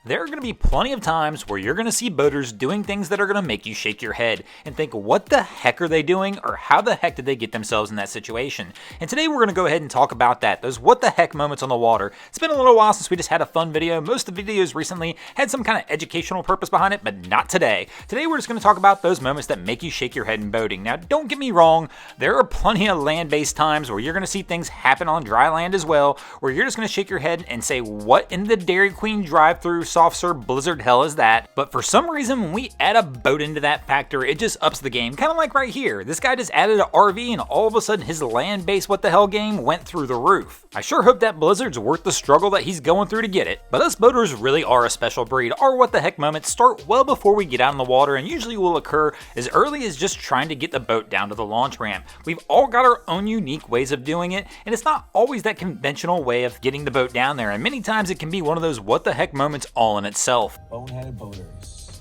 There are going to be plenty of times where you're going to see boaters doing things that are going to make you shake your head and think, what the heck are they doing, or how the heck did they get themselves in that situation? And today we're going to go ahead and talk about that, those what the heck moments on the water. It's been a little while since we just had a fun video. Most of the videos recently had some kind of educational purpose behind it, but not today. Today we're just going to talk about those moments that make you shake your head in boating. Now, don't get me wrong, there are plenty of land-based times where you're going to see things happen on dry land as well, where you're just going to shake your head and say, what in the Dairy Queen drive-thru soft serve blizzard hell is that? But for some reason, when we add a boat into that factor, it just ups the game. Kind of like right here. This guy just added an RV and all of a sudden his land-based what the hell game went through the roof. I sure hope that blizzard's worth the struggle that he's going through to get it. But us boaters really are a special breed. Our what the heck moments start well before we get out in the water and usually will occur as early as just trying to get the boat down to the launch ramp. We've all got our own unique ways of doing it, and it's not always that conventional way of getting the boat down there, and many times it can be one of those what the heck moments all in itself. Boneheaded Boaters.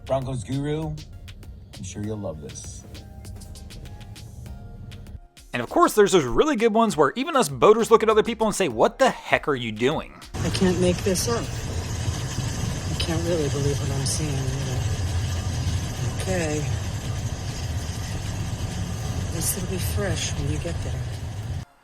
Broncos Guru, I'm sure you'll love this. And of course, there's those really good ones where even us boaters look at other people and say, what the heck are you doing? I can't make this up. I can't really believe what I'm seeing. Okay. At least it'll be fresh when you get there.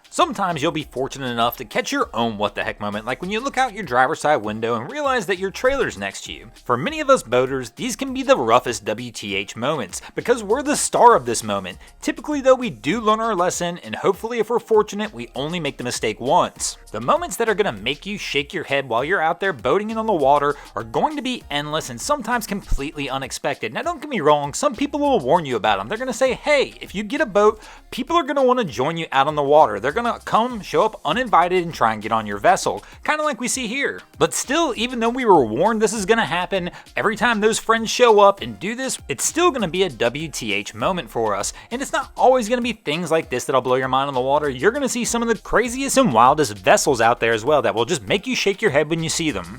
Sometimes you'll be fortunate enough to catch your own what the heck moment, like when you look out your driver's side window and realize that your trailer's next to you. For many of us boaters, these can be the roughest WTH moments, because we're the star of this moment. Typically though, we do learn our lesson, and hopefully if we're fortunate, we only make the mistake once. The moments that are going to make you shake your head while you're out there boating and on the water are going to be endless and sometimes completely unexpected. Now don't get me wrong, some people will warn you about them. They're going to say, hey, if you get a boat, people are going to want to join you out on the water. They're going to come, show up uninvited, and try and get on your vessel, kind of like we see here. But still, even though we were warned this is going to happen, every time those friends show up and do this, it's still going to be a WTH moment for us. And it's not always going to be things like this that'll blow your mind on the water. You're going to see some of the craziest and wildest vessels out there as well that will just make you shake your head when you see them.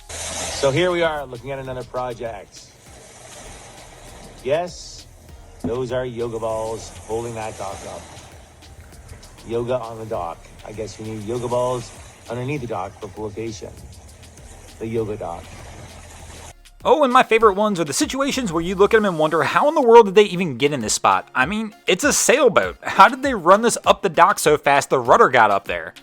So here we are looking at another project. Yes, those are yoga balls holding that dock up. Yoga on the dock. I guess you need yoga balls underneath the dock for flotation. The yoga dock. Oh, and my favorite ones are the situations where you look at them and wonder, how in the world did they even get in this spot? I mean, it's a sailboat. How did they run this up the dock so fast the rudder got up there?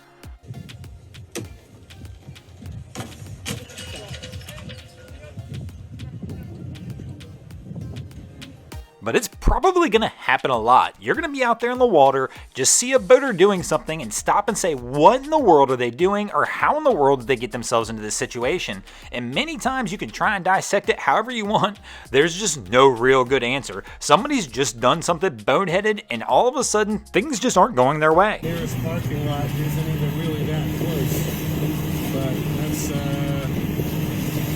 But it's probably going to happen a lot. You're going to be out there in the water, just see a boater doing something and stop and say, what in the world are they doing, or how in the world did they get themselves into this situation? And many times you can try and dissect it however you want. There's just no real good answer. Somebody's just done something boneheaded and all of a sudden things just aren't going their way. Nearest parking lot isn't even really that close, but that's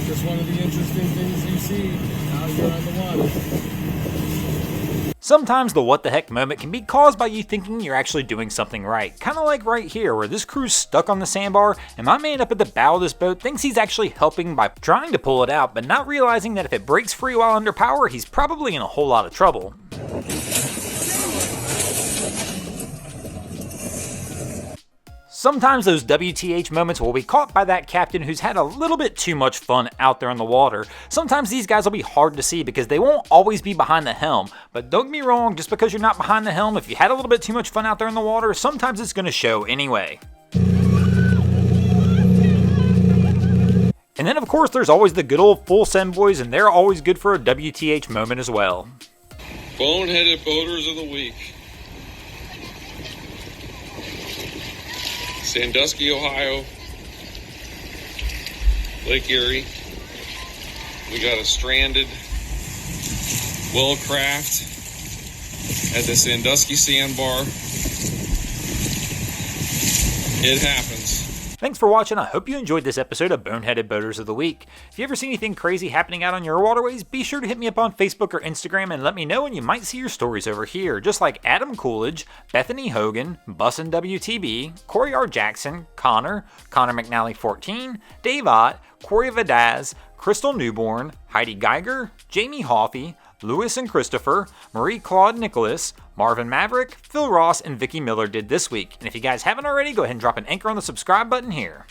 just one of the interesting things you see out here on the water. Sometimes the what the heck moment can be caused by you thinking you're actually doing something right. Kind of like right here where this crew's stuck on the sandbar and my man up at the bow of this boat thinks he's actually helping by trying to pull it out, but not realizing that if it breaks free while under power, he's probably in a whole lot of trouble. Sometimes those WTH moments will be caught by that captain who's had a little bit too much fun out there in the water. Sometimes these guys will be hard to see because they won't always be behind the helm. But don't get me wrong, just because you're not behind the helm, if you had a little bit too much fun out there in the water, sometimes it's going to show anyway. And then of course there's always the good old full send boys, and they're always good for a WTH moment as well. Boneheaded Boaters of the Week. Sandusky, Ohio, Lake Erie. We got a stranded Wellcraft at the Sandusky Sandbar. It happens. Thanks for watching. I hope you enjoyed this episode of Boneheaded Boaters of the Week. If you ever see anything crazy happening out on your waterways, be sure to hit me up on Facebook or Instagram and let me know, and you might see your stories over here, just like Adam Coolidge, Bethany Hogan, Bussin' WTB, Corey R. Jackson, Connor McNally 14, Dave Ott, Corey Vadaz, Crystal Newborn, Heidi Geiger, Jamie Hoffey, Lewis and Christopher, Marie-Claude Nicholas, Marvin Maverick, Phil Ross, and Vicky Miller did this week. And if you guys haven't already, go ahead and drop an anchor on the subscribe button here.